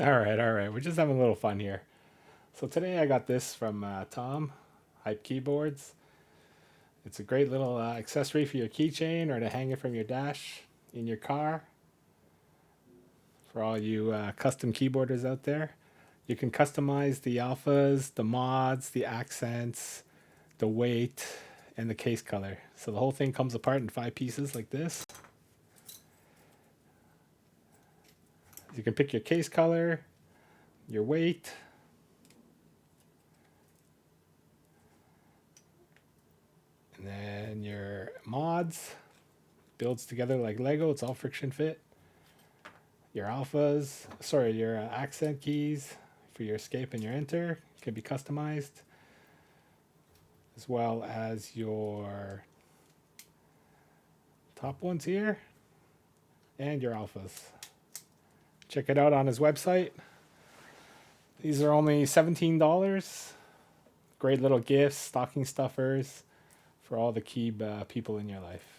All right. We're just having a little fun here. So today I got this from Tom, Hypekeyboards. It's a great little accessory for your keychain or to hang it from your dash in your car. For all you custom keyboarders out there, you can customize the alphas, the mods, the accents, the weight, and the case color. So the whole thing comes apart in 5 pieces like this. You can pick your case color, your weight, and then your mods. Builds together like Lego. It's all friction fit. Your alphas, sorry, your accent keys for your escape and your enter can be customized, as well as your top ones here and your alphas. Check it out on his website. These are only $17. Great little gifts, stocking stuffers for all the Keeb people in your life.